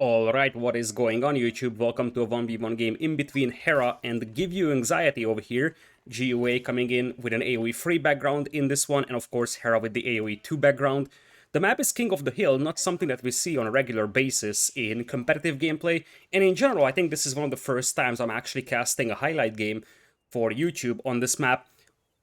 Alright, what is going on YouTube? Welcome to a 1v1 game in between Hera and GiveUAnxiety over here. GUA coming in with an AoE3 background in this one, and of course Hera with the AoE2 background. The map is King of the Hill, not something that we see on a regular basis in competitive gameplay, and in general I think this is one of the first times I'm actually casting a highlight game for YouTube on this map.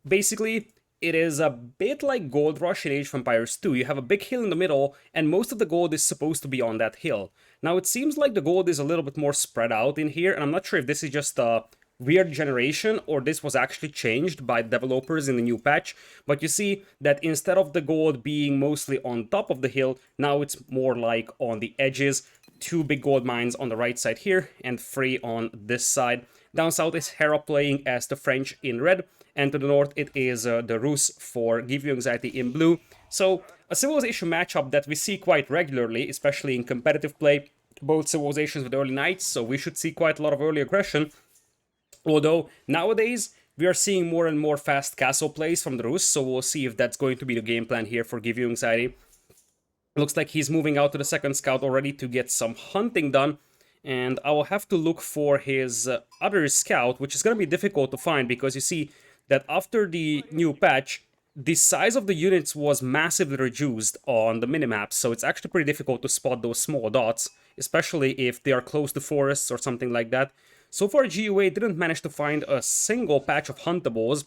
Basically, it is a bit like Gold Rush in Age of Empires 2. You have a big hill in the middle, and most of the gold is supposed to be on that hill. Now, it seems like the gold is a little bit more spread out in here, and I'm not sure if this is just a weird generation or this was actually changed by developers in the new patch, but you see that instead of the gold being mostly on top of the hill, now it's more like on the edges. Two big gold mines on the right side here, and three on this side. Down south is Hera playing as the French in red, and to the north it is the Rus for GiveUAnxiety in blue. So a civilization matchup that we see quite regularly, especially in competitive play. Both civilizations with early knights, so we should see quite a lot of early aggression. Although nowadays we are seeing more and more fast castle plays from the Rus, so we'll see if that's going to be the game plan here for GiveUAnxiety. Looks like he's moving out to the second scout already to get some hunting done. And I will have to look for his other scout, which is going to be difficult to find because you see that after the new patch, the size of the units was massively reduced on the minimap, so it's actually pretty difficult to spot those small dots, especially if they are close to forests or something like that. So far, GUA didn't manage to find a single patch of huntables,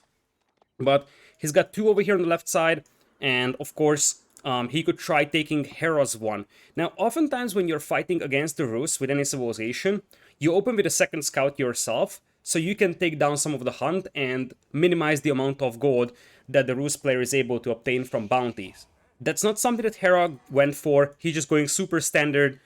but he's got two over here on the left side, and of course, he could try taking Hera's one. Now, oftentimes when you're fighting against the Rus with any civilization, you open with a second scout yourself, so you can take down some of the hunt and minimize the amount of gold that the Rus player is able to obtain from bounties. That's not something that Hera went for. He's just going super standard.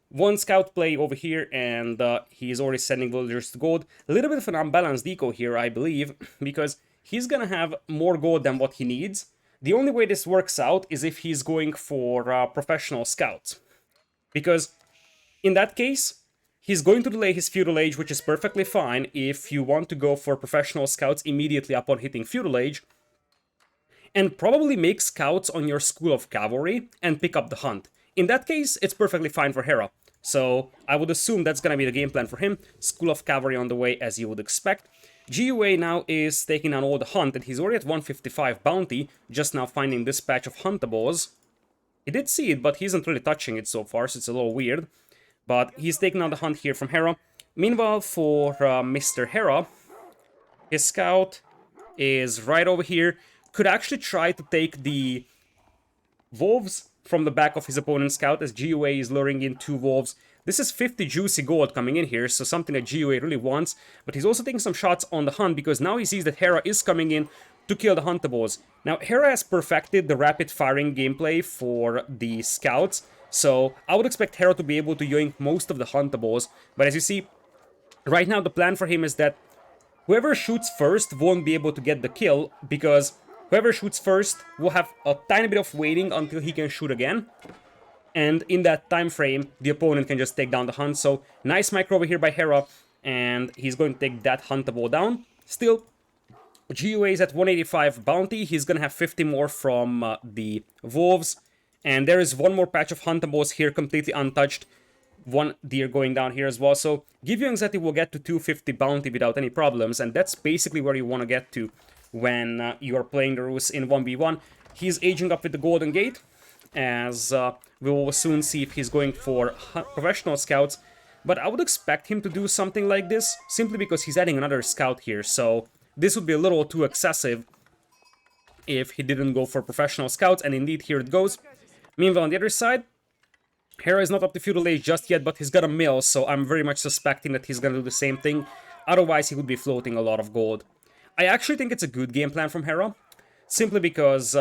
One scout play over here, and he's already sending villagers to gold. A little bit of an unbalanced eco here, I believe, because he's gonna have more gold than what he needs. The only way this works out is if he's going for professional scouts. Because in that case, he's going to delay his Feudal Age, which is perfectly fine if you want to go for professional scouts immediately upon hitting Feudal Age, and probably make scouts on your School of Cavalry and pick up the hunt. In that case, it's perfectly fine for Hera. So I would assume that's gonna be the game plan for him. School of Cavalry on the way, as you would expect. GUA now is taking on all the hunt, and he's already at 155 bounty, just now finding this patch of huntables. He did see it, but he isn't really touching it so far, so it's a little weird. But he's taking on the hunt here from Hera. Meanwhile, for Mr. Hera, his scout is right over here. Could actually try to take the wolves from the back of his opponent's scout, as GUA is luring in two wolves. This is 50 juicy gold coming in here, so something that GUA really wants. But he's also taking some shots on the hunt, because now he sees that Hera is coming in to kill the huntables. Now, Hera has perfected the rapid firing gameplay for the scouts, so I would expect Hera to be able to yoink most of the huntables. But as you see, right now the plan for him is that whoever shoots first won't be able to get the kill, because whoever shoots first will have a tiny bit of waiting until he can shoot again. And in that time frame, the opponent can just take down the hunt. So, nice micro over here by Hera, and he's going to take that huntable down. Still, GUA is at 185 bounty. He's going to have 50 more from the wolves. And there is one more patch of huntables here, completely untouched. One deer going down here as well. So, GiveUAnxiety will get to 250 bounty without any problems. And that's basically where you want to get to when you are playing the Rus in 1v1. He's aging up with the Golden Gate, as we will soon see if he's going for professional scouts. But I would expect him to do something like this, simply because he's adding another scout here, so this would be a little too excessive if he didn't go for professional scouts, and indeed here it goes. Meanwhile, on the other side, Hera is not up to Feudal Age just yet, but he's got a mill, so I'm very much suspecting that he's gonna do the same thing. Otherwise, he would be floating a lot of gold. I actually think it's a good game plan from Hera, simply because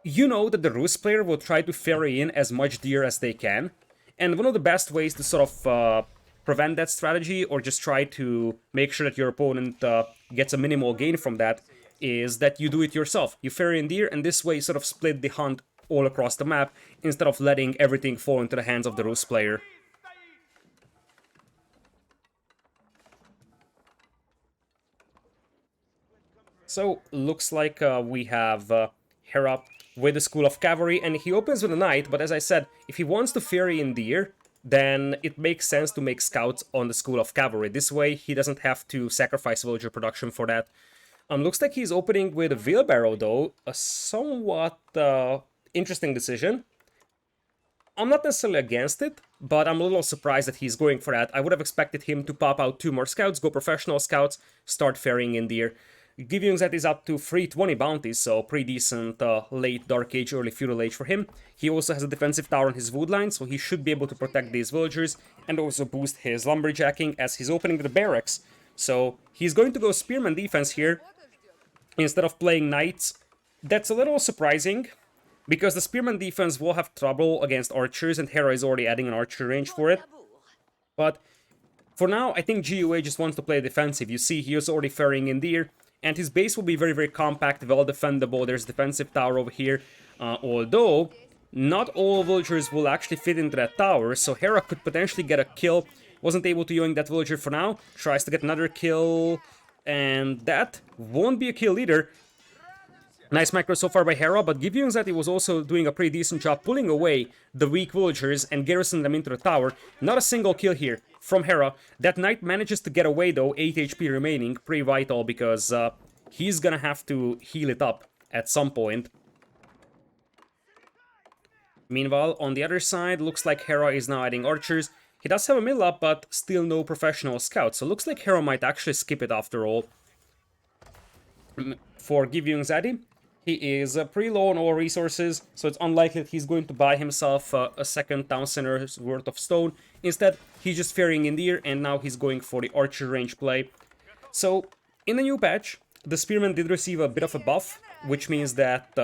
you know that the Rus player will try to ferry in as much deer as they can, and one of the best ways to sort of prevent that strategy, or just try to make sure that your opponent gets a minimal gain from that, is that you do it yourself. You ferry in deer, and this way you sort of split the hunt all across the map, instead of letting everything fall into the hands of the Rus player. So, looks like we have Hera with the School of Cavalry, and he opens with a knight, but as I said, if he wants to ferry in deer, then it makes sense to make scouts on the School of Cavalry. This way, he doesn't have to sacrifice villager production for that. Looks like he's opening with a wheelbarrow, though. A somewhat interesting decision. I'm not necessarily against it, but I'm a little surprised that he's going for that. I would have expected him to pop out 2 more scouts, go professional scouts, start ferrying in there. GiveUAnxiety is up to 320 bounties, so pretty decent late Dark Age, early Feudal Age for him. He also has a defensive tower on his wood line, so he should be able to protect these villagers and also boost his lumberjacking as he's opening the barracks. So he's going to go spearman defense here instead of playing knights. That's a little surprising, because the spearman defense will have trouble against archers, and Hera is already adding an archer range for it. But for now, I think GUA just wants to play defensive. You see, he is already ferrying in there, and his base will be very, very compact, well defendable. There's a defensive tower over here, although not all villagers will actually fit into that tower, so Hera could potentially get a kill. Wasn't able to yoink that villager for now, tries to get another kill, and that won't be a kill either. Nice macro so far by Hera, but GiveUAnxiety was also doing a pretty decent job pulling away the weak villagers and garrisoning them into the tower. Not a single kill here from Hera. That knight manages to get away though, 8 HP remaining, pretty vital, because he's gonna have to heal it up at some point. Meanwhile, on the other side, looks like Hera is now adding archers. He does have a mill up, but still no professional scouts, so looks like Hera might actually skip it after all. For GiveUAnxiety, he is pretty low on all resources, so it's unlikely that he's going to buy himself a second town center's worth of stone. Instead, he's just ferrying in there, and now he's going for the archer range play. So, in the new patch, the spearmen did receive a bit of a buff, which means that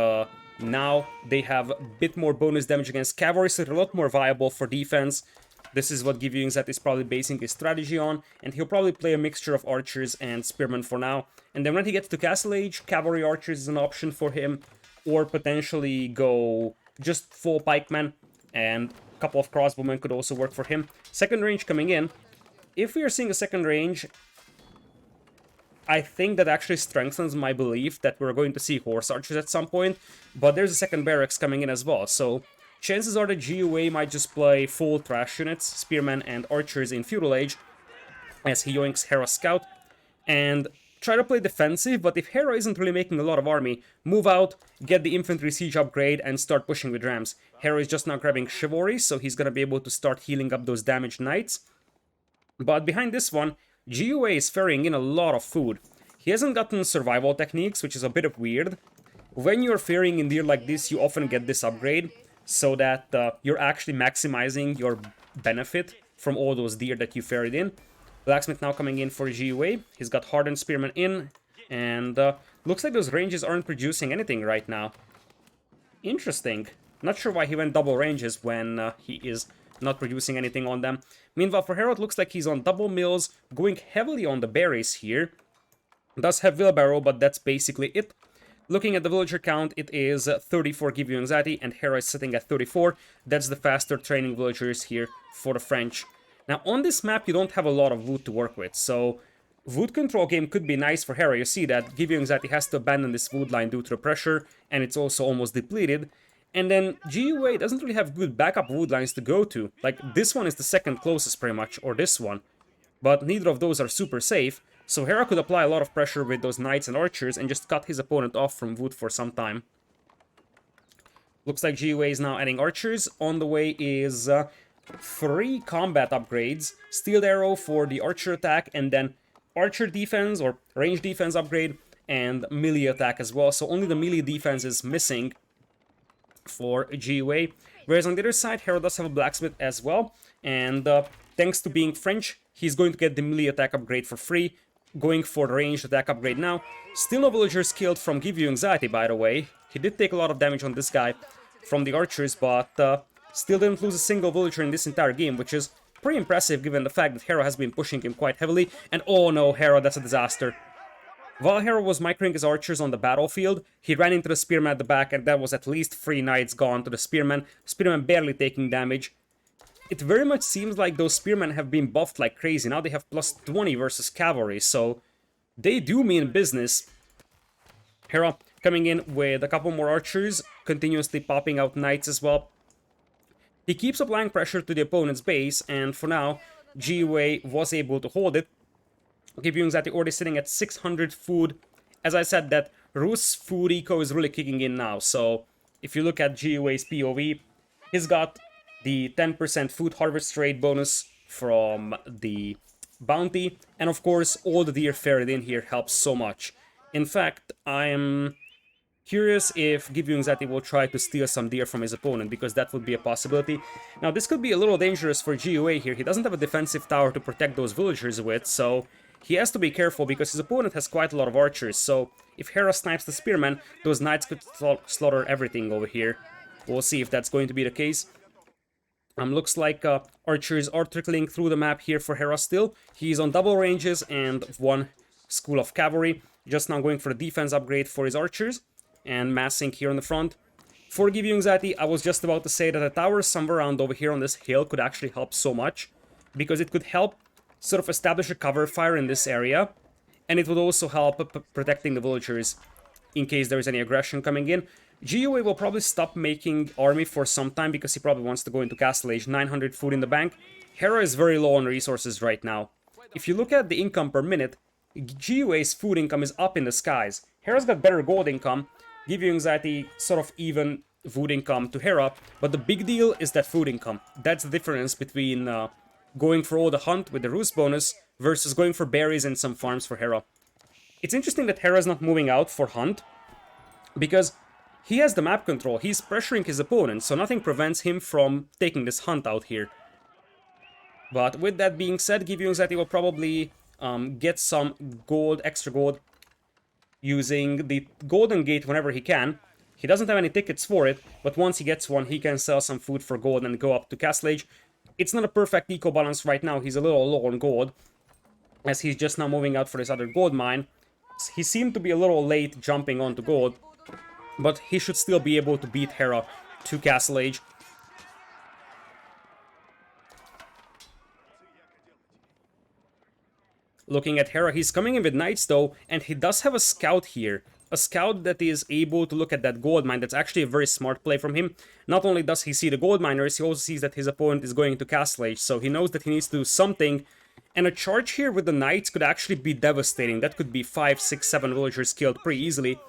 now they have a bit more bonus damage against cavalry, so they're a lot more viable for defense. This is what GiveUAnxiety is probably basing his strategy on, and he'll probably play a mixture of archers and spearmen for now. And then when he gets to Castle Age, cavalry archers is an option for him, or potentially go just full pikemen, and a couple of crossbowmen could also work for him. Second range coming in. If we are seeing a second range, I think that actually strengthens my belief that we're going to see horse archers at some point, but there's a second barracks coming in as well, so chances are that GUA might just play full trash units, spearmen and archers in Feudal Age, as he yoinks Hera's scout, and try to play defensive, but if Hera isn't really making a lot of army, move out, get the infantry siege upgrade, and start pushing with rams. Hera is just now grabbing chivalry, so he's gonna be able to start healing up those damaged knights. But behind this one, GUA is ferrying in a lot of food. He hasn't gotten survival techniques, which is a bit of weird. When you're ferrying in deer like this, you often get this upgrade, so that you're actually maximizing your benefit from all those deer that you ferried in. Blacksmith now coming in for GUA. He's got hardened spearmen in, and looks like those ranges aren't producing anything right now. Interesting. Not sure why he went double ranges when he is not producing anything on them. Meanwhile, for Hera, it looks like he's on double mills, going heavily on the berries here. Does have wheelbarrow, but that's basically it. Looking at the villager count, it is 30 for GiveUAnxiety, and Hera is sitting at 34. That's the faster training villagers here for the French. Now, on this map, you don't have a lot of wood to work with, so wood control game could be nice for Hera. You see that GiveUAnxiety has to abandon this wood line due to the pressure, and it's also almost depleted. And then GUA doesn't really have good backup wood lines to go to. Like, this one is the second closest pretty much, or this one. But neither of those are super safe. So Hera could apply a lot of pressure with those knights and archers and just cut his opponent off from wood for some time. Looks like GUA is now adding archers. On the way is 3 combat upgrades. Steel arrow for the archer attack, and then archer defense or range defense upgrade, and melee attack as well. So only the melee defense is missing for GUA. Whereas on the other side, Hera does have a blacksmith as well. And thanks to being French, he's going to get the melee attack upgrade for free. Going for the ranged attack upgrade now. Still no villagers killed from GiveUAnxiety, by the way. He did take a lot of damage on this guy from the archers, but still didn't lose a single villager in this entire game, which is pretty impressive given the fact that Hera has been pushing him quite heavily. And oh no, Hera, that's a disaster. While Hera was microing his archers on the battlefield, he ran into the spearman at the back, and that was at least 3 knights gone to the spearman. Spearman barely taking damage. It very much seems like those spearmen have been buffed like crazy. Now they have plus 20 versus cavalry, so they do mean business. Hera coming in with a couple more archers, continuously popping out knights as well. He keeps applying pressure to the opponent's base, and for now, GiveUA was able to hold it. GiveUAnxiety already sitting at 600 food. As I said, that Rus food eco is really kicking in now, so if you look at GiveUA's POV, he's got the 10% food harvest rate bonus from the bounty, and of course, all the deer ferried in here helps so much. In fact, I am curious if GiveUAnxiety will try to steal some deer from his opponent, because that would be a possibility. Now, this could be a little dangerous for GiveUA here. He doesn't have a defensive tower to protect those villagers with, so he has to be careful because his opponent has quite a lot of archers. So if Hera snipes the spearman, those knights could slaughter everything over here. We'll see if that's going to be the case. Looks like archers are trickling through the map here for Hera still. He's on double ranges and one school of cavalry. Just now going for the defense upgrade for his archers and massing here on the front. For GiveUAnxiety, I was just about to say that a tower somewhere around over here on this hill could actually help so much, because it could help sort of establish a cover fire in this area, and it would also help protecting the villagers in case there is any aggression coming in. GiveUA will probably stop making army for some time because he probably wants to go into Castle Age. 900 food in the bank. Hera is very low on resources right now. If you look at the income per minute, GiveUA's food income is up in the skies. Hera's got better gold income. GiveUAnxiety sort of even food income to Hera, but the big deal is that food income. That's the difference between going for all the hunt with the roost bonus versus going for berries and some farms for Hera. It's interesting that Hera is not moving out for hunt, because he has the map control. He's pressuring his opponent, so nothing prevents him from taking this hunt out here. But with that being said, GiveUAnxiety will probably get some gold, extra gold, using the Golden Gate whenever he can. He doesn't have any tickets for it, but once he gets one, he can sell some food for gold and go up to Castle Age. It's not a perfect eco balance right now. He's a little low on gold, as he's just now moving out for this other gold mine. He seemed to be a little late jumping onto gold, but he should still be able to beat Hera to Castle Age. Looking at Hera, he's coming in with knights though, and he does have a scout here. A scout that is able to look at that gold mine. That's actually a very smart play from him. Not only does he see the gold miners, he also sees that his opponent is going to Castle Age, so he knows that he needs to do something. And a charge here with the knights could actually be devastating. That could be 5, 6, 7 villagers killed pretty easily.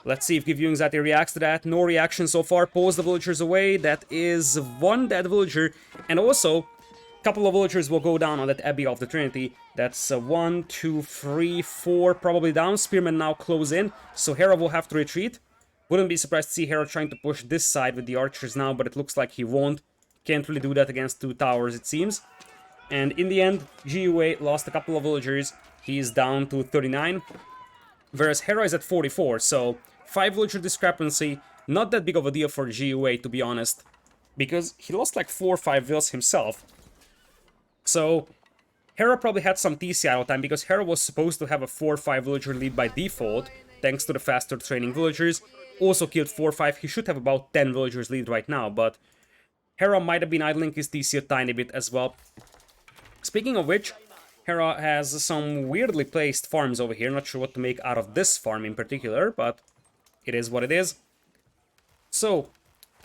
Let's see if GiveUAnxiety reacts to that. No reaction so far. Pulls the villagers away. That is one dead villager. And also, a couple of villagers will go down on that Abbey of the Trinity. That's 1, 2, 3, 4 probably down. Spearmen now close in, so Hera will have to retreat. Wouldn't be surprised to see Hera trying to push this side with the archers now, but it looks like he won't. Can't really do that against two towers, it seems. And in the end, GiveUA lost a couple of villagers. He's down to 39. Whereas Hera is at 44, so 5 villager discrepancy. Not that big of a deal for GiveUA, to be honest, because he lost like 4 or 5 vills himself. So Hera probably had some TC idle time, because Hera was supposed to have a 4 or 5 villager lead by default, thanks to the faster training villagers. Also killed 4 or 5, he should have about 10 villagers lead right now, but Hera might have been idling his TC a tiny bit as well. Speaking of which, Hera has some weirdly placed farms over here. Not sure what to make out of this farm in particular, but it is what it is. So,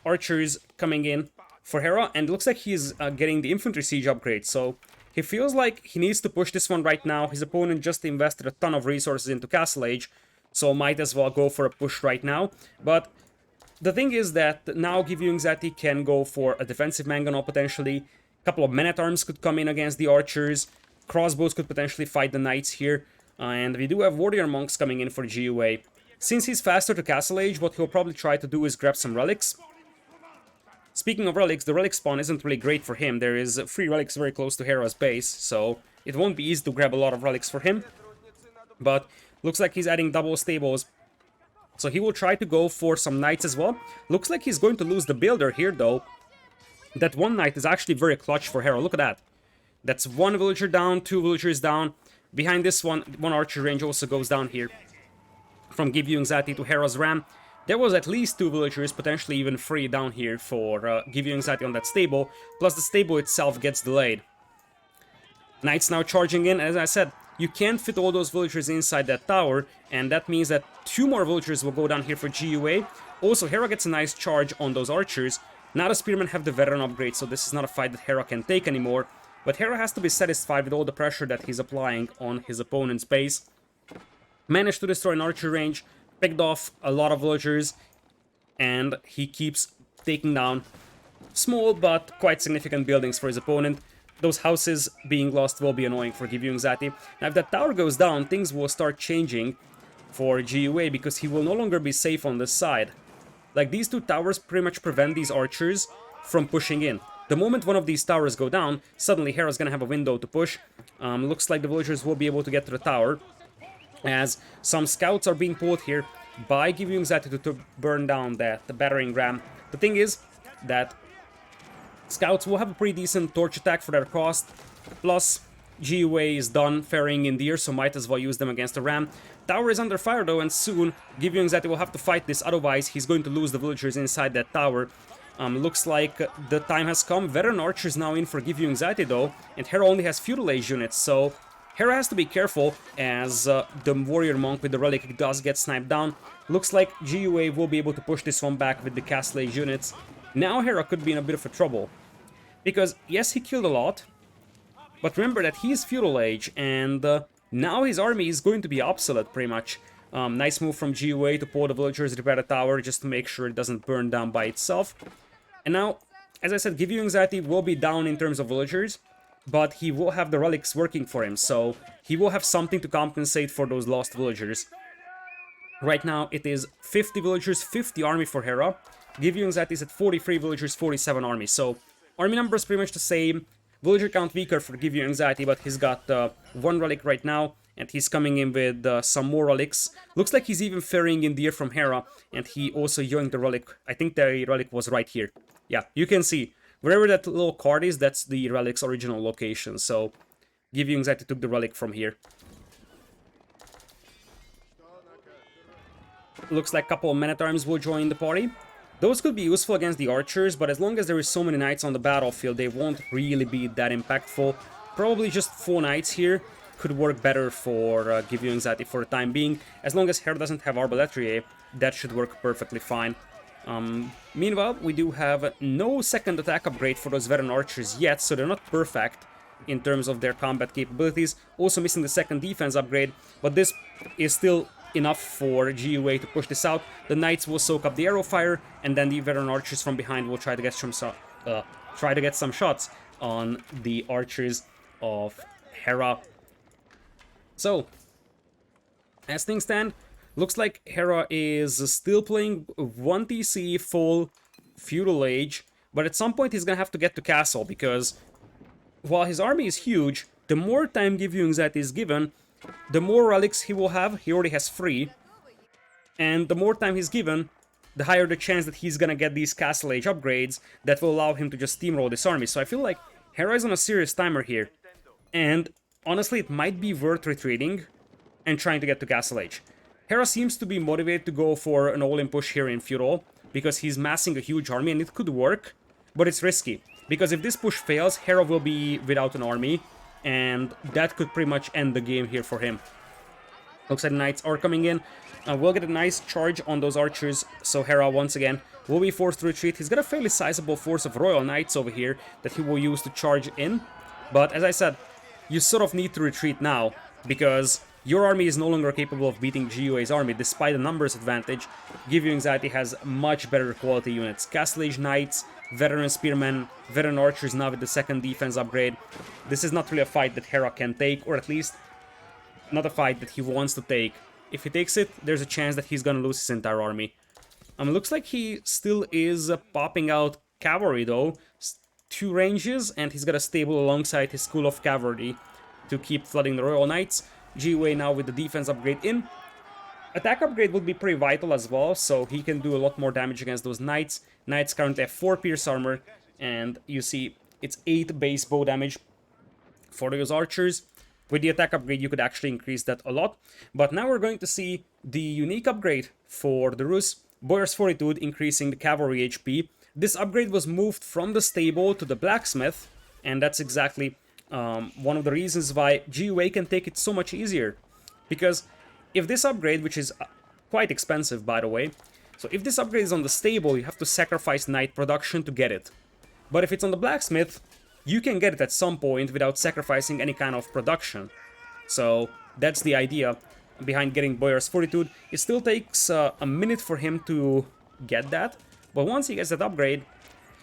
archers coming in for Hera, and it looks like he's getting the infantry siege upgrade, so he feels like he needs to push this one right now. His opponent just invested a ton of resources into Castle Age, so might as well go for a push right now. But the thing is that now GiveUAnxiety can go for a defensive mangonel potentially. A couple of men-at-arms could come in against the archers. Crossbows could potentially fight the knights here. And we do have warrior monks coming in for GiveUA. Since he's faster to Castle Age, what he'll probably try to do is grab some relics. Speaking of relics, the relic spawn isn't really great for him. There is 3 relics very close to Hera's base, so it won't be easy to grab a lot of relics for him. But looks like he's adding double stables, so he will try to go for some knights as well. Looks like he's going to lose the builder here though. That one knight is actually very clutch for Hera. Look at that. That's 1 villager down, 2 villagers down. Behind this one archer range also goes down here. From GiveUAnxiety to Hera's ram. There was at least 2 villagers, potentially even 3 down here for GiveUAnxiety on that stable. Plus the stable itself gets delayed. Knights now charging in. As I said, you can't fit all those villagers inside that tower, and that means that 2 more villagers will go down here for GiveUA. Also, Hera gets a nice charge on those archers. Now the Spearmen have the Veteran upgrade, so this is not a fight that Hera can take anymore. But Hera has to be satisfied with all the pressure that he's applying on his opponent's base. Managed to destroy an archer range, picked off a lot of villagers, and he keeps taking down small but quite significant buildings for his opponent. Those houses being lost will be annoying for GiveUAnxiety. Now if that tower goes down, things will start changing for GUA because he will no longer be safe on this side. Like, these two towers pretty much prevent these archers from pushing in. The moment one of these towers go down, suddenly Hera's gonna have a window to push. Looks like the villagers will be able to get to the tower, as some scouts are being pulled here by GiveUAnxiety to burn down the battering ram. The thing is that scouts will have a pretty decent torch attack for their cost, plus GUA is done ferrying in deer, so might as well use them against the ram. Tower is under fire though, and soon GiveUAnxiety will have to fight this, otherwise he's going to lose the villagers inside that tower. Looks like the time has come. Veteran archers now in for GiveUAnxiety though, and Hera only has Feudal Age units, so Hera has to be careful as the warrior monk with the relic does get sniped down. Looks like GUA will be able to push this one back with the Castle Age units. Now Hera could be in a bit of a trouble, because yes, he killed a lot, but remember that he's Feudal Age, and now his army is going to be obsolete pretty much. Nice move from GUA to pull the villagers, repair the tower just to make sure it doesn't burn down by itself. And now, as I said, GiveUAnxiety will be down in terms of villagers, but he will have the relics working for him, so he will have something to compensate for those lost villagers. Right now, it is 50 villagers, 50 army for Hera. GiveUAnxiety is at 43 villagers, 47 army, so army number is pretty much the same. Villager count weaker for GiveUAnxiety, but he's got one relic right now, and he's coming in with some more relics. Looks like he's even ferrying in deer from Hera, and he also yoinked the relic. I think the relic was right here. Yeah, you can see. Wherever that little card is, that's the relic's original location, so GiveUAnxiety took the relic from here. Looks like a couple of men-at-arms will join the party. Those could be useful against the archers, but as long as there is so many knights on the battlefield, they won't really be that impactful. Probably just 4 knights here could work better for GiveUAnxiety for the time being. As long as Hera doesn't have Arbaletrie, that should work perfectly fine. Meanwhile, we do have no second attack upgrade for those veteran archers yet, so they're not perfect in terms of their combat capabilities. Also missing the second defense upgrade, but this is still enough for GUA to push this out. The knights will soak up the arrow fire, and then the veteran archers from behind will try to get some shots on the archers of Hera. So, as things stand, looks like Hera is still playing 1 TC full Feudal Age, but at some point he's gonna have to get to Castle, because while his army is huge, the more time GiveUAnxiety is given, the more relics he will have. He already has 3, and the more time he's given, the higher the chance that he's gonna get these Castle Age upgrades that will allow him to just steamroll this army. So I feel like Hera is on a serious timer here, and honestly it might be worth retreating and trying to get to Castle Age. Hera seems to be motivated to go for an all-in push here in Feudal, because he's massing a huge army, and it could work, but it's risky, because if this push fails, Hera will be without an army, and that could pretty much end the game here for him. Looks like the knights are coming in. We'll get a nice charge on those archers, so Hera once again will be forced to retreat. He's got a fairly sizable force of royal knights over here that he will use to charge in, but as I said, you sort of need to retreat now, because your army is no longer capable of beating GUA's army, despite the numbers advantage. GiveUAnxiety has much better quality units. Castle Age Knights, Veteran Spearmen, Veteran Archers now with the second defense upgrade. This is not really a fight that Hera can take, or at least not a fight that he wants to take. If he takes it, there's a chance that he's gonna lose his entire army. Looks like he still is popping out cavalry though. 2 ranges, and he's got a stable alongside his School of Cavalry to keep flooding the Royal Knights. GUA now with the defense upgrade in. Attack upgrade would be pretty vital as well, so he can do a lot more damage against those knights. Knights currently have 4 pierce armor, and you see it's 8 base bow damage for those archers. With the attack upgrade, you could actually increase that a lot. But now we're going to see the unique upgrade for the Rus, Boyar's Fortitude, increasing the cavalry HP. This upgrade was moved from the stable to the blacksmith, and that's exactly one of the reasons why GUA can take it so much easier. Because if this upgrade, which is quite expensive by the way, So if this upgrade is on the stable, you have to sacrifice knight production to get it. But if it's on the blacksmith, you can get it at some point without sacrificing any kind of production. So that's the idea behind getting Boyar's Fortitude. It still takes a minute for him to get that, but once he gets that upgrade,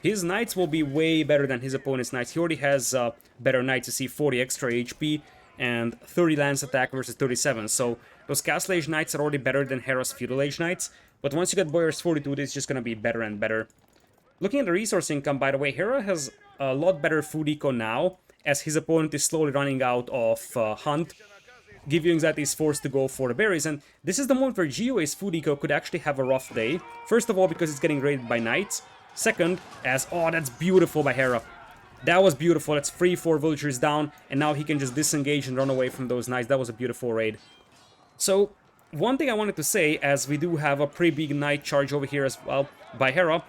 his knights will be way better than his opponent's knights. He already has better knights. You see 40 extra HP and 30 lance attack versus 37. So those Castle Age knights are already better than Hera's Feudal Age knights. But once you get Boyar's Fortitude, it's just going to be better and better. Looking at the resource income, by the way, Hera has a lot better food eco now, as his opponent is slowly running out of hunt. GiveUAnxiety is forced to go for the berries, and this is the moment where GiveUA's food eco could actually have a rough day. First of all, because it's getting raided by knights. Second, as, oh, that's beautiful by Hera. That was beautiful. That's 3-4 villagers down, and now he can just disengage and run away from those knights. That was a beautiful raid. So, one thing I wanted to say, as we do have a pretty big knight charge over here as well by Hera,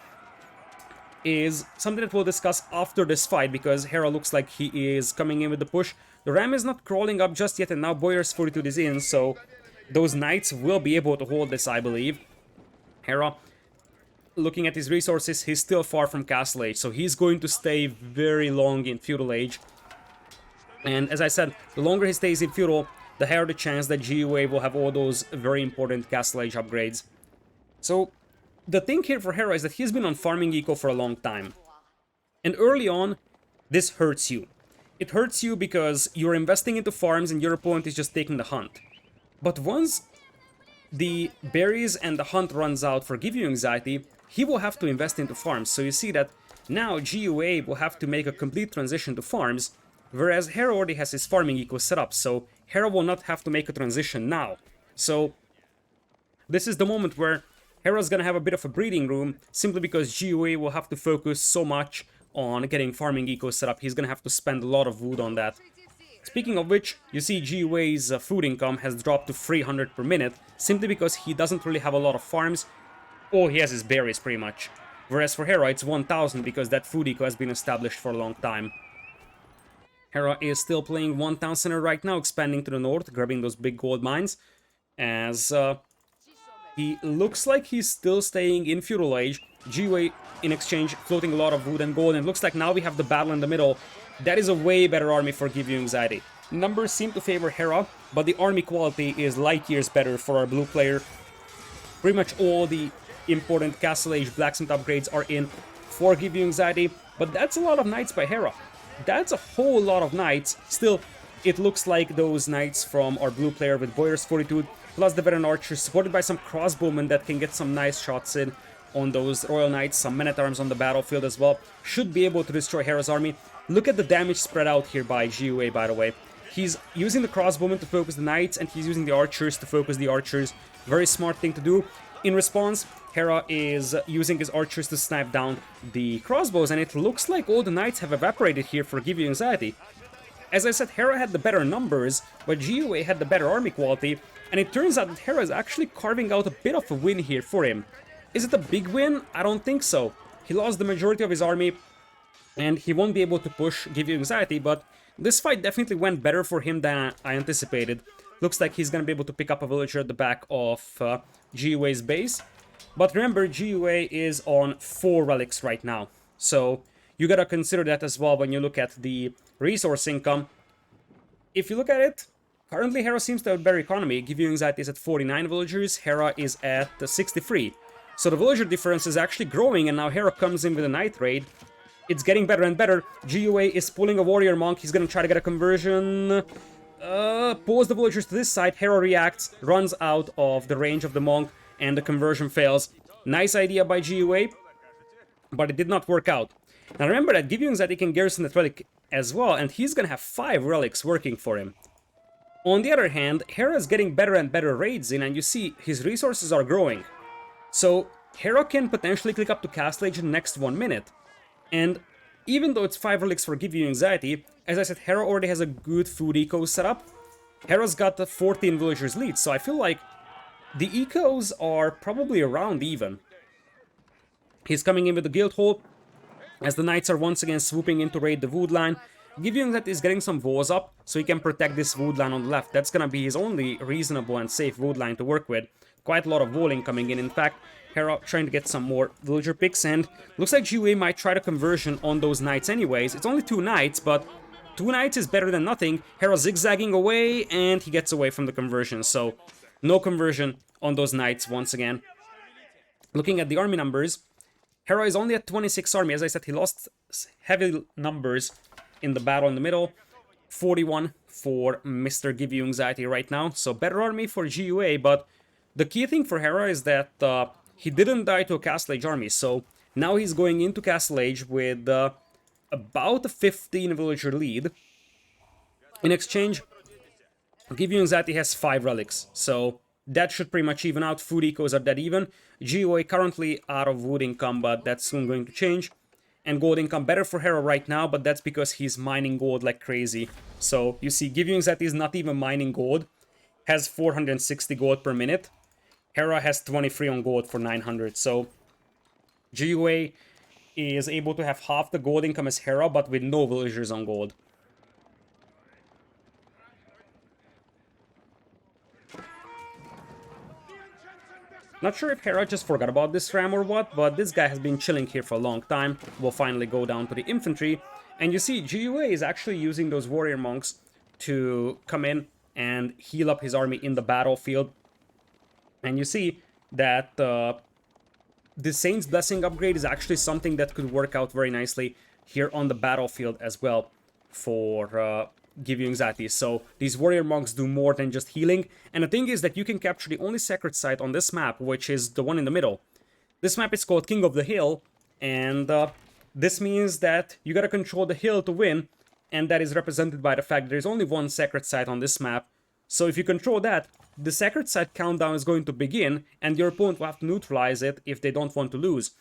is something that we'll discuss after this fight, because Hera looks like he is coming in with the push. The ram is not crawling up just yet, and now Boyar's Fortitude is in, so those knights will be able to hold this, I believe. Hera, looking at his resources, he's still far from Castle Age, so he's going to stay very long in Feudal Age. And as I said, the longer he stays in Feudal, the higher the chance that GiveUA will have all those very important Castle Age upgrades. So, the thing here for Hera is that he's been on farming eco for a long time. And early on, this hurts you. It hurts you because you're investing into farms and your opponent is just taking the hunt. But once the berries and the hunt runs out for GiveUAnxiety, he will have to invest into farms. So you see that now GiveUA will have to make a complete transition to farms, whereas Hera already has his farming eco set up, so Hera will not have to make a transition now. So this is the moment where Hera's gonna have a bit of a breathing room, simply because GiveUA will have to focus so much on getting farming eco set up. He's gonna have to spend a lot of wood on that. Speaking of which, you see GiveUA's food income has dropped to 300 per minute, simply because he doesn't really have a lot of farms. All he has is berries, pretty much. Whereas for Hera, it's 1000, because that food eco has been established for a long time. Hera is still playing one town center right now, expanding to the north, grabbing those big gold mines, as he looks like he's still staying in Feudal Age. GiveUA, in exchange, floating a lot of wood and gold, and it looks like now we have the battle in the middle. That is a way better army for GiveUAnxiety. Numbers seem to favor Hera, but the army quality is light years better for our blue player. Pretty much all the important Castle Age blacksmith upgrades are in for GiveUAnxiety, but that's a lot of knights by Hera. That's a whole lot of knights. Still, it looks like those knights from our blue player with Boyar's Fortitude, plus the veteran archers, supported by some crossbowmen that can get some nice shots in on those royal knights, some men-at-arms on the battlefield as well, should be able to destroy Hera's army. Look at the damage spread out here by GiveUA, by the way. He's using the crossbowmen to focus the knights, and he's using the archers to focus the archers. Very smart thing to do. In response, Hera is using his archers to snipe down the crossbows, and it looks like all the knights have evaporated here for GiveUAnxiety. As I said, Hera had the better numbers, but GiveUA had the better army quality, and it turns out that Hera is actually carving out a bit of a win here for him. Is it a big win? I don't think so. He lost the majority of his army, and he won't be able to push GiveUAnxiety, but this fight definitely went better for him than I anticipated. Looks like he's gonna be able to pick up a villager at the back of GiveUA's base. But remember, GiveUA is on 4 relics right now, so you gotta consider that as well when you look at the resource income. If you look at it, currently Hera seems to have better economy. GiveUAnxiety is at 49 villagers, Hera is at 63. So the villager difference is actually growing, and now Hera comes in with a knight raid. It's getting better and better. GiveUA is pulling a warrior monk. He's gonna try to get a conversion. Pulls the villagers to this side. Hera reacts, runs out of the range of the monk, and the conversion fails. Nice idea by GiveUA, but it did not work out. Now remember that GiveUAnxiety can garrison that relic as well, and he's gonna have 5 relics working for him. On the other hand, Hera's getting better and better raids in, and you see his resources are growing. So Hera can potentially click up to Castle Age in the next 1 minute. And even though it's 5 relics for GiveUAnxiety, as I said, Hera already has a good food eco setup. Hera's got the 14 villagers lead, so I feel like the ecos are probably around even. He's coming in with the guild hall, as the knights are once again swooping in to raid the wood line. GiveUAnxiety is getting some walls up, so he can protect this wood line on the left. That's gonna be his only reasonable and safe wood line to work with. Quite a lot of walling coming in. In fact, Hera trying to get some more villager picks, and looks like GiveUA might try the conversion on those knights anyways. It's only 2 knights, but 2 knights is better than nothing. Hera zigzagging away, and he gets away from the conversion, so no conversion on those knights once again. Looking at the army numbers, Hera is only at 26 army. As I said, he lost heavy numbers in the battle in the middle. 41 for Mr. GiveUAnxiety right now, so better army for GiveUA, but the key thing for Hera is that he didn't die to a Castle Age army, so now he's going into Castle Age with about a 15 villager lead. In exchange, GiveUAnxiety has 5 relics, so that should pretty much even out. Food ecos are dead even. GiveUA currently out of wood income, but that's soon going to change. And gold income better for Hera right now, but that's because he's mining gold like crazy. So you see, GiveUAnxiety is not even mining gold, has 460 gold per minute. Hera has 23 on gold for 900, so GiveUA is able to have half the gold income as Hera, but with no villagers on gold. Not sure if Hera just forgot about this ram or what, but this guy has been chilling here for a long time. We'll finally go down to the infantry, and you see GiveUA is actually using those warrior monks to come in and heal up his army in the battlefield. And you see that the Saint's Blessing upgrade is actually something that could work out very nicely here on the battlefield as well for GiveUAnxiety. So these warrior monks do more than just healing. And the thing is that you can capture the only sacred site on this map, which is the one in the middle. This map is called King of the Hill, and this means that you gotta control the hill to win, and that is represented by the fact there's only one sacred site on this map. So if you control that, the sacred site countdown is going to begin, and your opponent will have to neutralize it if they don't want to lose.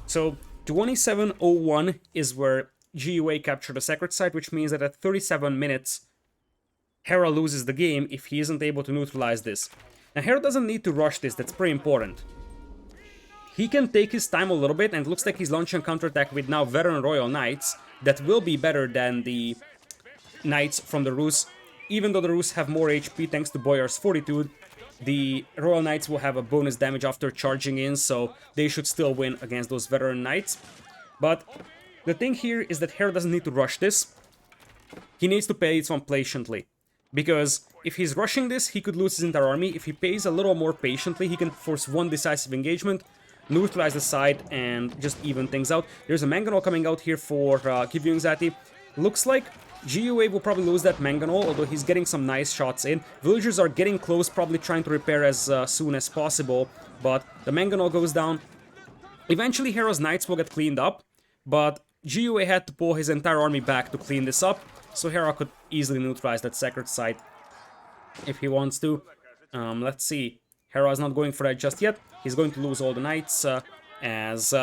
So 27:01 is where GiveUA captured the sacred site, which means that at 37 minutes, Hera loses the game if he isn't able to neutralize this. Now Hera doesn't need to rush this, that's pretty important. He can take his time a little bit, and it looks like he's launching a counterattack with now veteran royal knights that will be better than the knights from the Rus. Even though the Rus have more HP thanks to Boyar's Fortitude, the Royal Knights will have a bonus damage after charging in, so they should still win against those veteran knights. But the thing here is that Hera doesn't need to rush this. He needs to play this one patiently. Because if he's rushing this, he could lose his entire army. If he plays a little more patiently, he can force one decisive engagement, neutralize the side, and just even things out. There's a Mangonel coming out here for GiveUAnxiety. Looks like GiveUA will probably lose that Mangonel, although he's getting some nice shots in. Villagers are getting close, probably trying to repair as soon as possible, but the Mangonel goes down. Eventually Hera's knights will get cleaned up, but GiveUA had to pull his entire army back to clean this up, so Hera could easily neutralize that sacred site if he wants to. Let's see. Hera is not going for that just yet. He's going to lose all the knights, as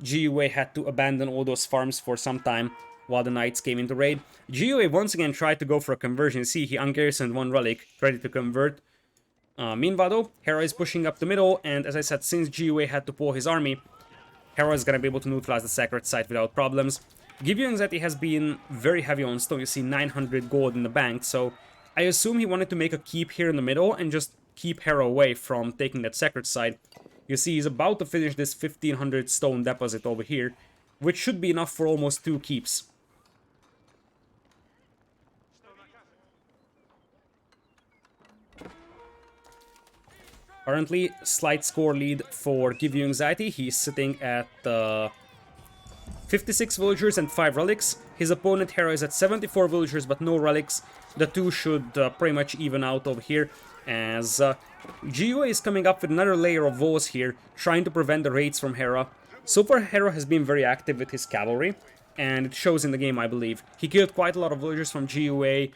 GiveUA had to abandon all those farms for some time while the knights came into raid. GiveUA once again tried to go for a conversion. See, he ungarrisoned one relic, ready to convert. Meanwhile though, Hera is pushing up the middle, and as I said, since GiveUA had to pull his army, Hera is gonna be able to neutralize the sacred site without problems. GiveUAnxiety has been very heavy on stone. You see 900 gold in the bank, so I assume he wanted to make a keep here in the middle and just keep Hera away from taking that sacred site. You see, he's about to finish this 1500 stone deposit over here, which should be enough for almost 2 keeps. Currently, slight score lead for GiveUAnxiety. He's sitting at 56 villagers and 5 relics. His opponent Hera is at 74 villagers but no relics. The two should pretty much even out over here, as GiveUA is coming up with another layer of walls here, trying to prevent the raids from Hera. So far, Hera has been very active with his cavalry, and it shows in the game, I believe. He killed quite a lot of villagers from GiveUA,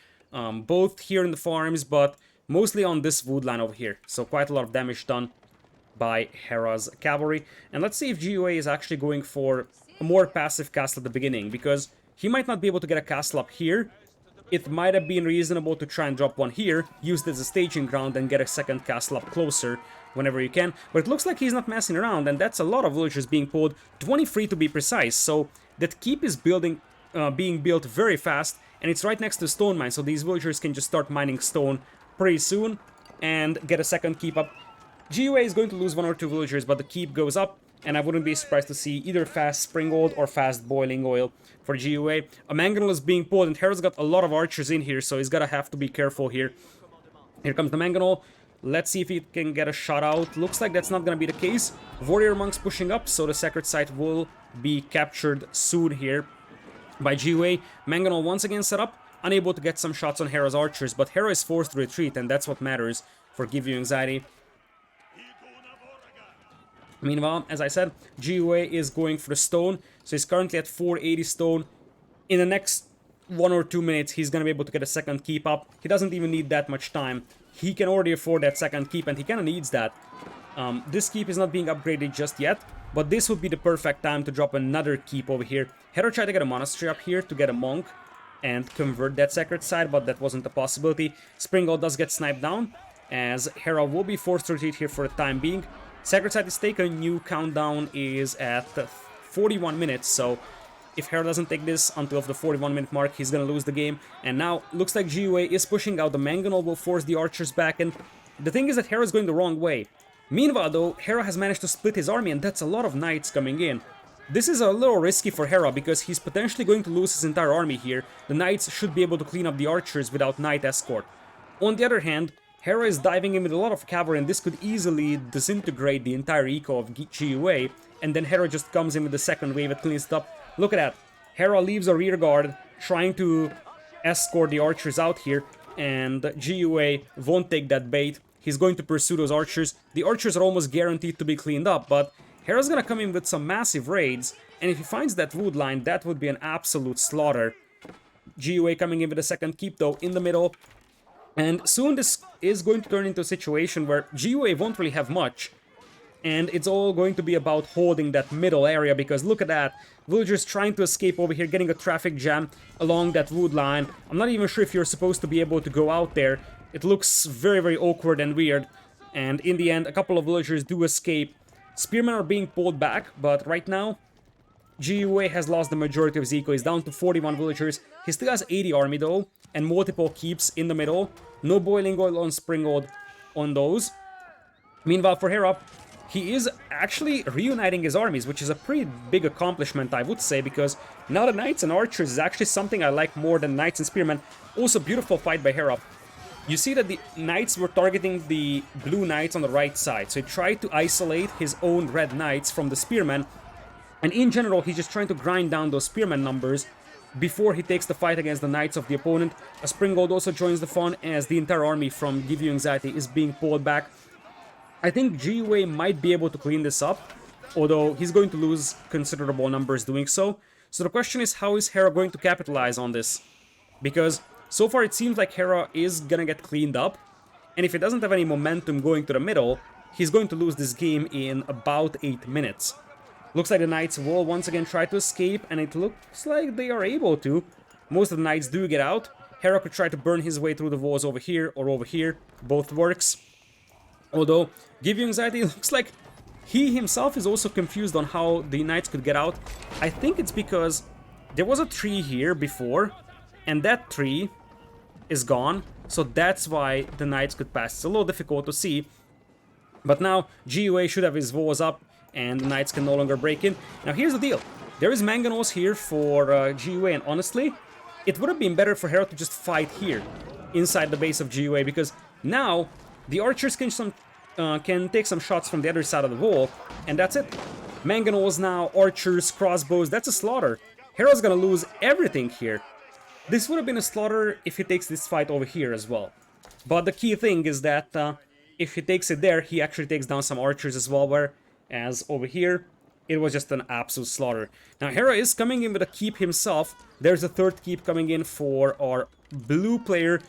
both here in the farms, but mostly on this wood line over here. So quite a lot of damage done by Hera's cavalry. And let's see if GiveUA is actually going for a more passive castle at the beginning, because he might not be able to get a castle up here. It might have been reasonable to try and drop one here, use it as a staging ground, and get a second castle up closer whenever you can. But it looks like he's not messing around, and that's a lot of villagers being pulled, 23 to be precise. So that keep is being built very fast, and it's right next to stone mine, so these villagers can just start mining stone pretty soon and get a second keep up. GUA is going to lose 1 or 2 villagers, but the keep goes up, and I wouldn't be surprised to see either fast spring gold or fast boiling oil for GUA. A mangonel is being pulled, and Hera's got a lot of archers in here, so he's gotta have to be careful here. Here comes the mangonel. Let's see if he can get a shot out. Looks like that's not gonna be the case. Warrior monks pushing up, so the sacred site will be captured soon here by GUA. Mangonel once again set up, unable to get some shots on Hera's archers, but Hera is forced to retreat, and that's what matters for GiveUAnxiety. Meanwhile, as I said, GUA is going for the stone, so he's currently at 480 stone. In the next 1 or 2 minutes, he's gonna be able to get a second keep up. He doesn't even need that much time. He can already afford that second keep, and he kinda needs that. This keep is not being upgraded just yet, but this would be the perfect time to drop another keep over here. Hera tried to get a monastery up here to get a monk and convert that sacred site, but that wasn't a possibility. Springald does get sniped down, as Hera will be forced to retreat here for the time being. Sacred site is taken, new countdown is at 41 minutes, so if Hera doesn't take this until the 41-minute mark, he's gonna lose the game. And now, looks like GUA is pushing out, the mangonel will force the archers back, and the thing is that Hera's going the wrong way. Meanwhile though, Hera has managed to split his army, and that's a lot of knights coming in. This is a little risky for Hera, because he's potentially going to lose his entire army here. The knights should be able to clean up the archers without knight escort. On the other hand, Hera is diving in with a lot of cavalry, and this could easily disintegrate the entire eco of GUA, and then Hera just comes in with the second wave that cleans it up. Look at that. Hera leaves a rear guard, trying to escort the archers out here, and GUA won't take that bait. He's going to pursue those archers. The archers are almost guaranteed to be cleaned up, but Hera's gonna come in with some massive raids, and if he finds that wood line, that would be an absolute slaughter. GUA coming in with a second keep, though, in the middle. And soon this is going to turn into a situation where GUA won't really have much. And it's all going to be about holding that middle area, because look at that. Villagers trying to escape over here, getting a traffic jam along that wood line. I'm not even sure if you're supposed to be able to go out there. It looks very, very awkward and weird. And in the end, a couple of villagers do escape. Spearmen are being pulled back, but right now, GUA has lost the majority of his eco. He's down to 41 villagers. He still has 80 army though, and multiple keeps in the middle. No boiling oil on Springald on those. Meanwhile, for Hera, he is actually reuniting his armies, which is a pretty big accomplishment, I would say, because now the knights and archers is actually something I like more than knights and spearmen. Also, beautiful fight by Hera. You see that the knights were targeting the blue knights on the right side, so he tried to isolate his own red knights from the spearmen, and in general, he's just trying to grind down those spearmen numbers before he takes the fight against the knights of the opponent. A Springald also joins the fun, as the entire army from GiveUAnxiety is being pulled back. I think GUA might be able to clean this up, although he's going to lose considerable numbers doing so. So the question is, how is Hera going to capitalize on this? Because so far it seems like Hera is gonna get cleaned up, and if he doesn't have any momentum going to the middle, he's going to lose this game in about 8 minutes. Looks like the knights will once again try to escape, and it looks like they are able to. Most of the knights do get out. Hera could try to burn his way through the walls over here or over here. Both works. Although, GiveUAnxiety looks like he himself is also confused on how the knights could get out. I think it's because there was a tree here before, and that tree is gone, so that's why the knights could pass. It's a little difficult to see, but now GUA should have his walls up, and the knights can no longer break in. Now here's the deal. There is mangonels here for GUA, and honestly, it would have been better for Hera to just fight here, inside the base of GUA, because now the archers can take some shots from the other side of the wall, and that's it. Mangonels now, archers, crossbows, that's a slaughter. Hera's gonna lose everything here. This would have been a slaughter if he takes this fight over here as well. But the key thing is that if he takes it there, he actually takes down some archers as well, whereas over here, it was just an absolute slaughter. Now Hera is coming in with a keep himself. There's a third keep coming in for our blue player,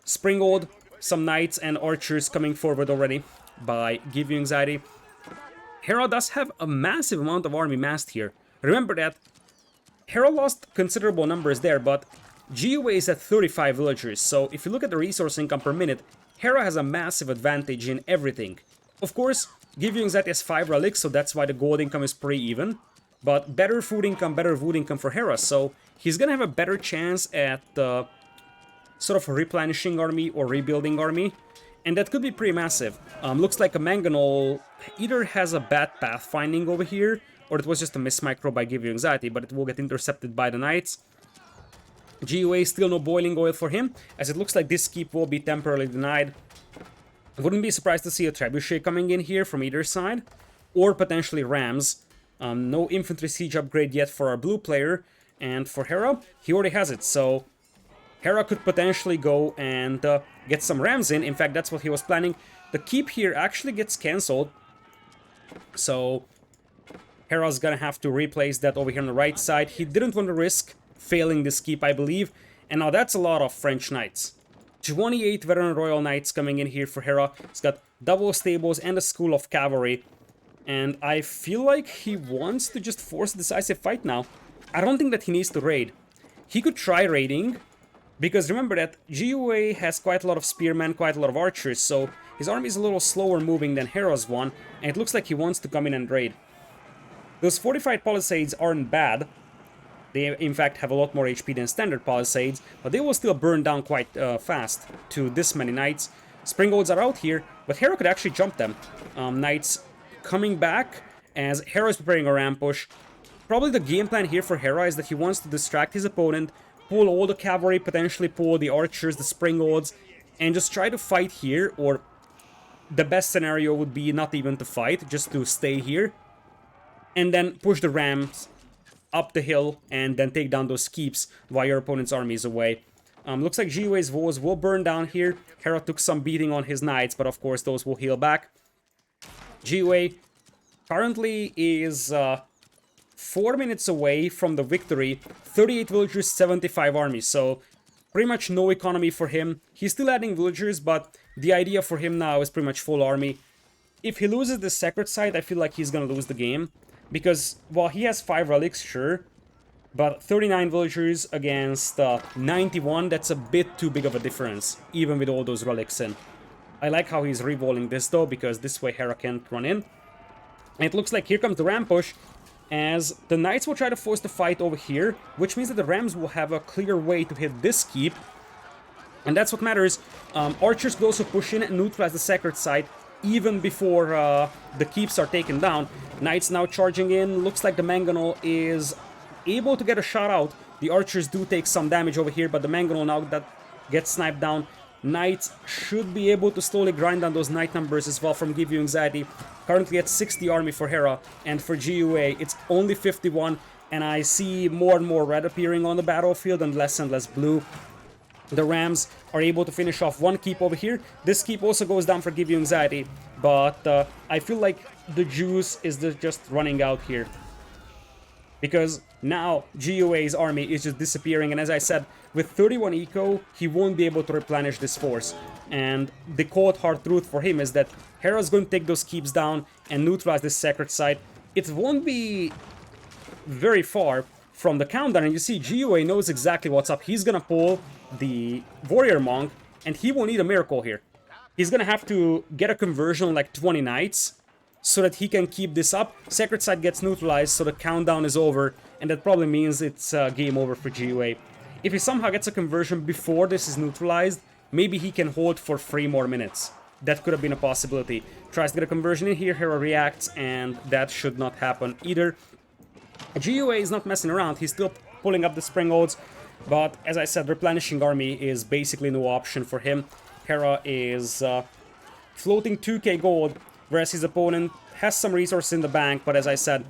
Springald. Some knights and archers coming forward already by GiveUAnxiety. Hera does have a massive amount of army massed here. Remember that Hera lost considerable numbers there, but GUA is at 35 villagers, so if you look at the resource income per minute, Hera has a massive advantage in everything. Of course, GiveUAnxiety has 5 relics, so that's why the gold income is pretty even. But better food income, better wood income for Hera, so he's gonna have a better chance at sort of replenishing army or rebuilding army. And that could be pretty massive. Looks like a Mangonel either has a bad pathfinding over here, or it was just a mismicro by GiveUAnxiety, but it will get intercepted by the Knights. GUA still no boiling oil for him, as it looks like this keep will be temporarily denied. Wouldn't be surprised to see a Trebuchet coming in here from either side, or potentially Rams. No infantry siege upgrade yet for our blue player, and for Hera, he already has it, so Hera could potentially go and get some Rams in. In fact, that's what he was planning. The keep here actually gets cancelled, so Hera's gonna have to replace that over here on the right side. He didn't want to risk failing this keep, I believe, and now that's a lot of French Knights. 28 Veteran Royal Knights coming in here for Hera. He's got double stables and a school of cavalry, and I feel like he wants to just force a decisive fight now. I don't think that he needs to raid. He could try raiding, because remember that GUA has quite a lot of spearmen, quite a lot of archers, so his army is a little slower moving than Hera's one, and it looks like he wants to come in and raid. Those fortified palisades aren't bad. They, in fact, have a lot more HP than standard palisades, but they will still burn down quite fast to this many Knights. Springolds are out here, but Hera could actually jump them. Knights coming back as Hera is preparing a ambush. Probably the game plan here for Hera is that he wants to distract his opponent, pull all the cavalry, potentially pull the archers, the Springolds, and just try to fight here, or the best scenario would be not even to fight, just to stay here, and then push the Rams up the hill, and then take down those keeps while your opponent's army is away. Looks like GUA's walls will burn down here. Hera took some beating on his knights, but of course those will heal back. GUA currently is 4 minutes away from the victory. 38 villagers, 75 armies, so pretty much no economy for him. He's still adding villagers, but the idea for him now is pretty much full army. If he loses this sacred site, I feel like he's gonna lose the game. Because, while he has 5 relics, sure, but 39 villagers against 91, that's a bit too big of a difference, even with all those relics in. I like how he's re-rolling this, though, because this way Hera can't run in. And it looks like here comes the ram push, as the Knights will try to force the fight over here, which means that the Rams will have a clear way to hit this keep. And that's what matters. Archers could also push in and neutralize the sacred site, even before the keeps are taken down. Knights now charging in. Looks like the Mangonel is able to get a shot out. The archers do take some damage over here, but the Mangonel now that gets sniped down. Knights should be able to slowly grind down those knight numbers as well from GiveUAnxiety. Currently at 60 army for Hera, and for GUA it's only 51, and I see more and more red appearing on the battlefield and less blue. The Rams are able to finish off one keep over here. This keep also goes down for GiveUAnxiety, but I feel like the juice is just running out here. Because now GUA's army is just disappearing, and as I said, with 31 eco, he won't be able to replenish this force. And the cold hard truth for him is that Hera's going to take those keeps down and neutralize this sacred site. It won't be very far from the countdown, and you see GUA knows exactly what's up. He's gonna pull the Warrior Monk, and he will need a miracle here. He's gonna have to get a conversion on like 20 knights, so that he can keep this up. Sacred Site gets neutralized, so the countdown is over, and that probably means it's game over for GUA. If he somehow gets a conversion before this is neutralized, maybe he can hold for 3 more minutes. That could have been a possibility. Tries to get a conversion in here, Hera reacts, and that should not happen either. GUA is not messing around, he's still pulling up the Springolds, but as I said, replenishing army is basically no option for him. Hera is floating 2k gold, whereas his opponent has some resources in the bank, but as I said,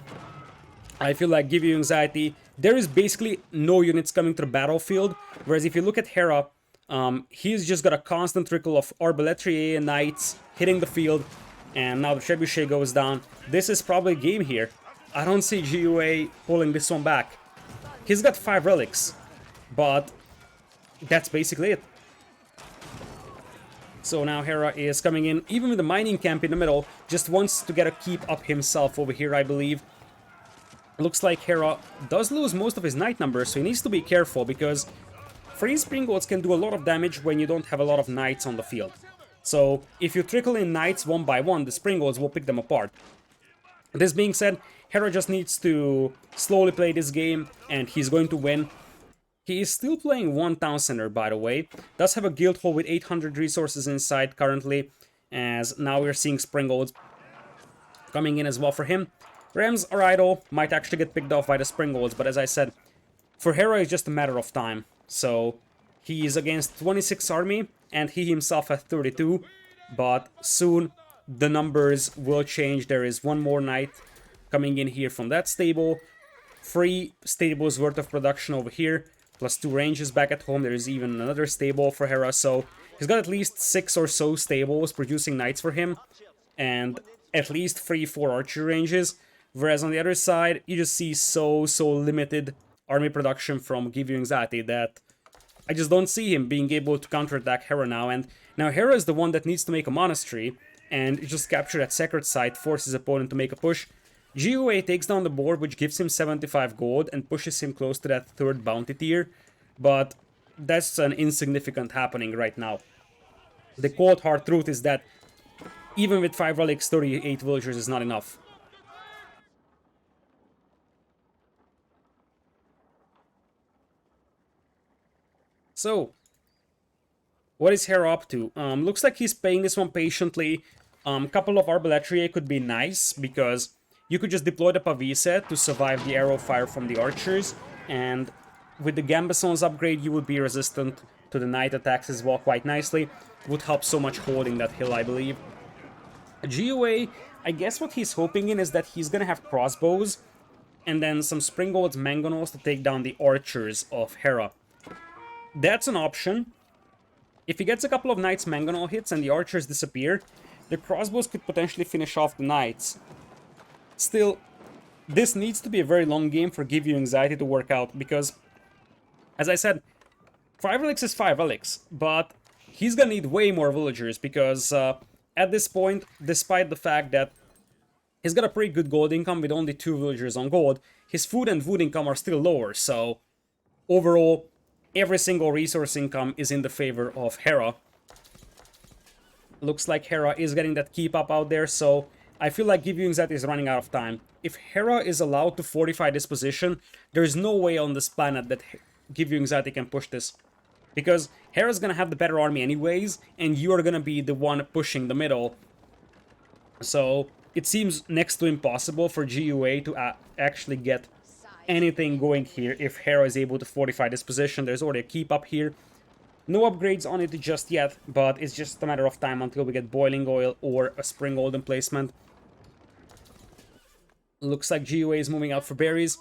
I feel like GiveUAnxiety, there is basically no units coming to the battlefield, whereas if you look at Hera, he's just got a constant trickle of Arbaletier and Knights hitting the field, and now the Trebuchet goes down. This is probably game here. I don't see GUA pulling this one back. He's got 5 relics, but that's basically it. So now Hera is coming in, even with the mining camp in the middle, just wants to get a keep up himself over here, I believe. Looks like Hera does lose most of his knight numbers, so he needs to be careful, because free Springolds can do a lot of damage when you don't have a lot of knights on the field. So if you trickle in knights one by one, the Springolds will pick them apart. This being said, Hera just needs to slowly play this game, and he's going to win. He is still playing one town center, by the way. Does have a guild hall with 800 resources inside currently, as now we're seeing Springolds coming in as well for him. Rams are idle, might actually get picked off by the Springolds, but as I said, for Hera it's just a matter of time. So he is against 26 army, and he himself has 32, but soon the numbers will change. There is one more knight coming in here from that stable, 3 stables worth of production over here, plus 2 ranges back at home. There is even another stable for Hera, so he's got at least 6 or so stables producing knights for him, and at least 3-4 archer ranges. Whereas on the other side, you just see so limited army production from GiveUAnxiety that I just don't see him being able to counterattack Hera now. And now Hera is the one that needs to make a monastery, and just capture that sacred site, force his opponent to make a push. GiveUA takes down the board, which gives him 75 gold and pushes him close to that 3rd bounty tier, but that's an insignificant happening right now. The cold hard truth is that even with 5 relics, 38 villagers is not enough. So, what is Hera up to? Looks like he's playing this one patiently. Couple of Arbaletriae could be nice, because you could just deploy the Pavise to survive the arrow fire from the archers, and with the Gambeson's upgrade, you would be resistant to the knight attacks as well quite nicely. Would help so much holding that hill, I believe. GUA, I guess what he's hoping in is that he's gonna have crossbows, and then some Springolds Mangonels to take down the archers of Hera. That's an option. If he gets a couple of Knights Mangonel hits and the archers disappear, the crossbows could potentially finish off the Knights. Still, this needs to be a very long game for GiveUAnxiety to work out, because, as I said, 5 relics is 5 relics, but he's gonna need way more villagers, because at this point, despite the fact that he's got a pretty good gold income with only 2 villagers on gold, his food and wood income are still lower, so overall, every single resource income is in the favor of Hera. Looks like Hera is getting that keep up out there, so I feel like GiveUAnxiety is running out of time. If Hera is allowed to fortify this position, there's no way on this planet that GiveUAnxiety can push this. Because Hera's gonna have the better army anyways, and you are gonna be the one pushing the middle. So it seems next to impossible for GUA to actually get anything going here if Hera is able to fortify this position. There's already a keep up here. No upgrades on it just yet, but it's just a matter of time until we get boiling oil or a Springold emplacement. Looks like GUA is moving out for berries.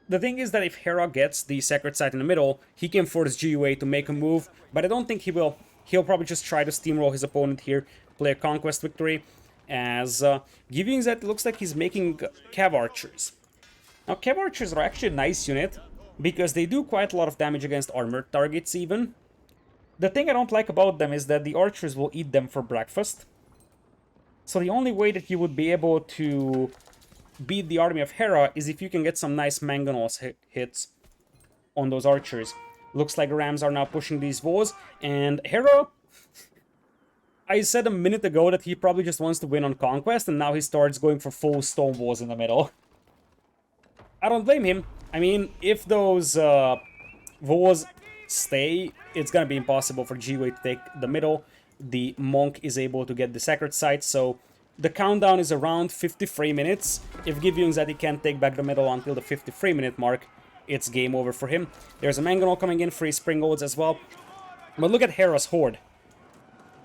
The thing is that if Hera gets the sacred site in the middle, he can force GUA to make a move, but I don't think he will. He'll probably just try to steamroll his opponent here, play a conquest victory, as GiveUAnxiety looks like he's making Cav Archers. Now, Cav Archers are actually a nice unit, because they do quite a lot of damage against armored targets even. The thing I don't like about them is that the archers will eat them for breakfast. So the only way that you would be able to beat the army of Hera is if you can get some nice Mangonels hits on those archers. Looks like the Rams are now pushing these walls, and Hera... I said a minute ago that he probably just wants to win on Conquest, and now he starts going for full stone walls in the middle. I don't blame him. I mean, if those walls stay, it's gonna be impossible for GUA to take the middle. The monk is able to get the sacred site, so the countdown is around 53 minutes. If GiveUAnxiety can't take back the middle until the 53-minute mark, it's game over for him. There's a Mangonel coming in, 3 Springolds as well. But look at Hera's horde.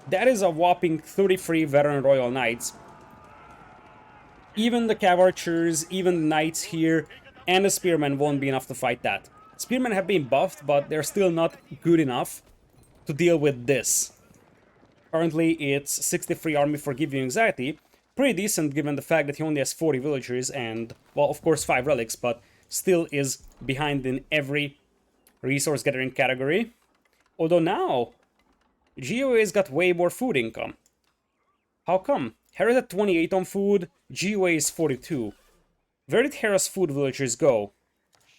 That is a whopping 33 veteran Royal Knights. Even the Cav Archers, even the Knights here, and the Spearmen won't be enough to fight that. Spearmen have been buffed, but they're still not good enough to deal with this. Currently, it's 63 army for GiveUAnxiety. Pretty decent given the fact that he only has 40 villagers and, well, of course 5 relics, but still is behind in every resource gathering category. Although now, GUA's got way more food income. How come? Hera's at 28 on food, GUA is 42. Where did Hera's food villagers go?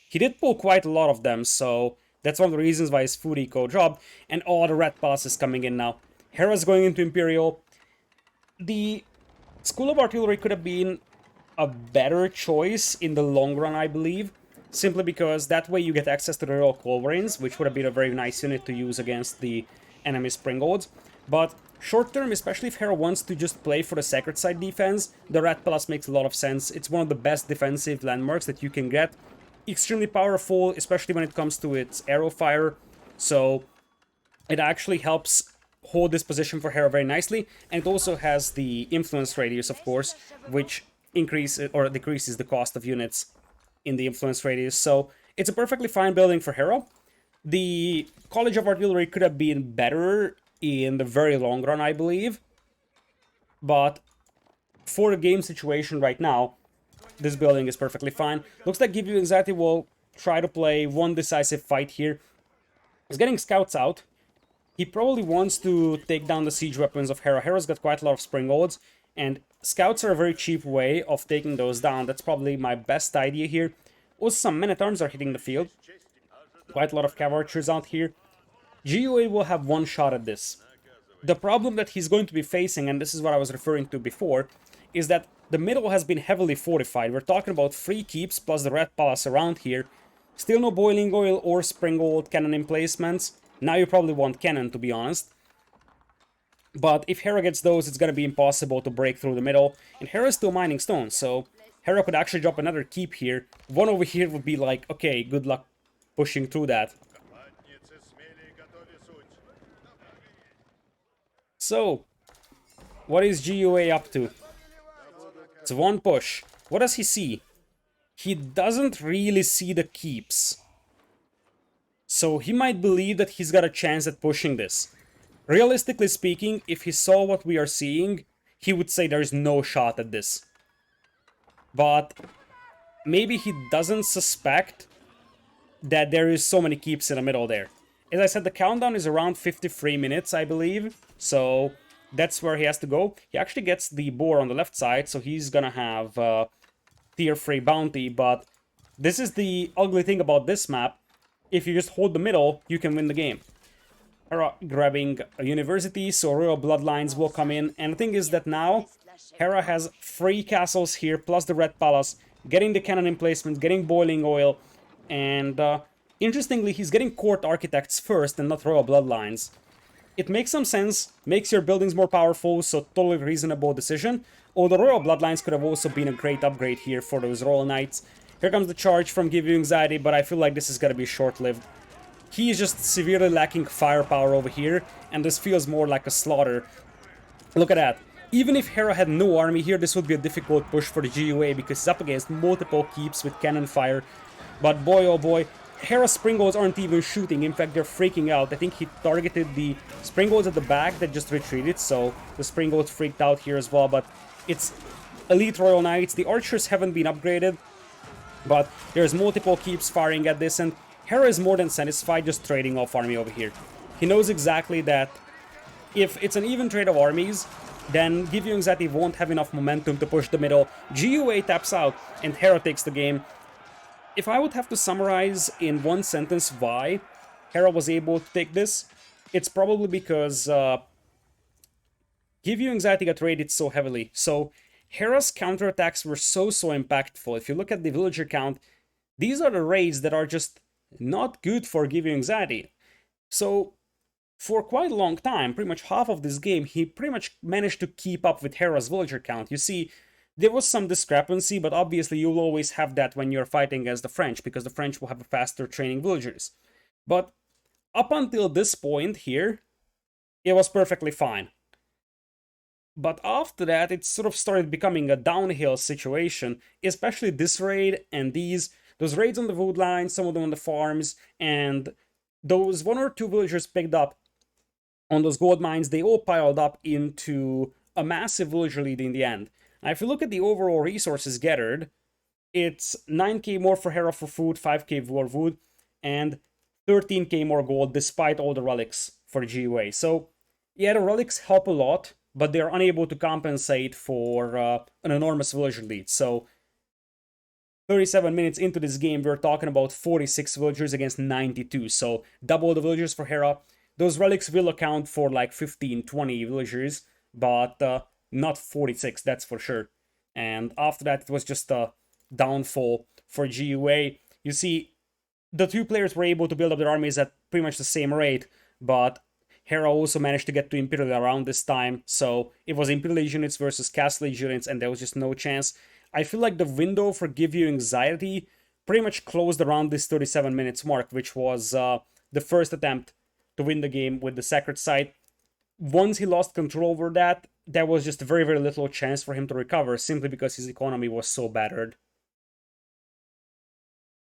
He did pull quite a lot of them, so that's one of the reasons why his food eco dropped. And all the red pass is coming in now. Hera's going into Imperial. The School of Artillery could have been a better choice in the long run, I believe. simply because that way you get access to the Royal Culverins, which would have been a very nice unit to use against the enemy Springolds. But short term, especially if Hera wants to just play for the Sacred Side defense, the Rat Palace makes a lot of sense. It's one of the best defensive landmarks that you can get. Extremely powerful, especially when it comes to its arrow fire. So it actually helps hold this position for Hera very nicely, and it also has the influence radius, of course, which increases or decreases the cost of units in the influence radius. So it's a perfectly fine building for Hera. The College of Artillery could have been better in the very long run, I believe, but for the game situation right now, this building is perfectly fine. Looks like GiveUAnxiety will try to play one decisive fight here. He's getting scouts out. He probably wants to take down the siege weapons of Hera. Hera's got quite a lot of Springolds, and scouts are a very cheap way of taking those down. That's probably my best idea here. Also, some men-at-arms are hitting the field. Quite a lot of cav archers out here. GUA will have one shot at this. The problem that he's going to be facing, and this is what I was referring to before, is that the middle has been heavily fortified. We're talking about 3 keeps plus the Red Palace around here. Still no boiling oil or Springald cannon emplacements. Now you probably want cannon, to be honest. But if Hera gets those, it's gonna be impossible to break through the middle. And Hera's still mining stones, so Hera could actually drop another keep here. One over here would be like, okay, good luck pushing through that. So, what is GUA up to? It's one push. What does he see? He doesn't really see the keeps. So he might believe that he's got a chance at pushing this. Realistically speaking, if he saw what we are seeing, he would say there's no shot at this. But maybe he doesn't suspect that there is so many keeps in the middle there. As I said, the countdown is around 53 minutes, I believe. So that's where he has to go. He actually gets the boar on the left side, so he's gonna have tier 3 bounty. But this is the ugly thing about this map. If you just hold the middle, you can win the game. Hera grabbing a university, so royal bloodlines will come in. And the thing is that now, Hera has 3 castles here, plus the Red Palace, getting the cannon emplacement, getting boiling oil, and interestingly, he's getting court architects first and not royal bloodlines. It makes some sense, makes your buildings more powerful, so totally reasonable decision. Although royal bloodlines could have also been a great upgrade here for those royal knights. Here comes the charge from GiveUAnxiety, but I feel like this is gonna be short-lived. He is just severely lacking firepower over here, and this feels more like a slaughter. Look at that. Even if Hera had no army here, this would be a difficult push for the GUA because it's up against multiple keeps with cannon fire. But boy oh boy, Hera's Springolds aren't even shooting, in fact they're freaking out. I think he targeted the Springolds at the back that just retreated, so the Springolds freaked out here as well, but it's elite Royal Knights. The archers haven't been upgraded, but there's multiple keeps firing at this, and Hera is more than satisfied just trading off army over here. He knows exactly that if it's an even trade of armies, then GiveUAnxiety won't have enough momentum to push the middle. GUA taps out, and Hera takes the game. If I would have to summarize in one sentence why Hera was able to take this, it's probably because GiveUAnxiety got raided so heavily. So Hera's counterattacks were so impactful. If you look at the villager count, these are the raids that are just not good for GiveUAnxiety. So for quite a long time, pretty much half of this game, he pretty much managed to keep up with Hera's villager count. You see, there was some discrepancy, but obviously you'll always have that when you're fighting as the French, because the French will have a faster training villagers. But up until this point here, it was perfectly fine. But after that, it sort of started becoming a downhill situation, especially this raid and those raids on the wood line, some of them on the farms, and those 1 or 2 villagers picked up on those gold mines, they all piled up into a massive villager lead in the end. Now, if you look at the overall resources gathered, it's 9k more for Hera for food, 5k more wood, and 13k more gold despite all the relics for the GUA. So, yeah, the relics help a lot, but they're unable to compensate for an enormous villager lead. So, 37 minutes into this game, we're talking about 46 villagers against 92. So, double the villagers for Hera. Those relics will account for like 15, 20 villagers, but not 46, that's for sure. And after that, it was just a downfall for GUA. You see, the two players were able to build up their armies at pretty much the same rate, but Hera also managed to get to Imperial around this time, so it was Imperial Age units versus Castle Age units, and there was just no chance. I feel like the window for GiveUAnxiety pretty much closed around this 37 minutes mark, which was the first attempt to win the game with the Sacred Site. Once he lost control over that, there was just very, very little chance for him to recover, simply because his economy was so battered.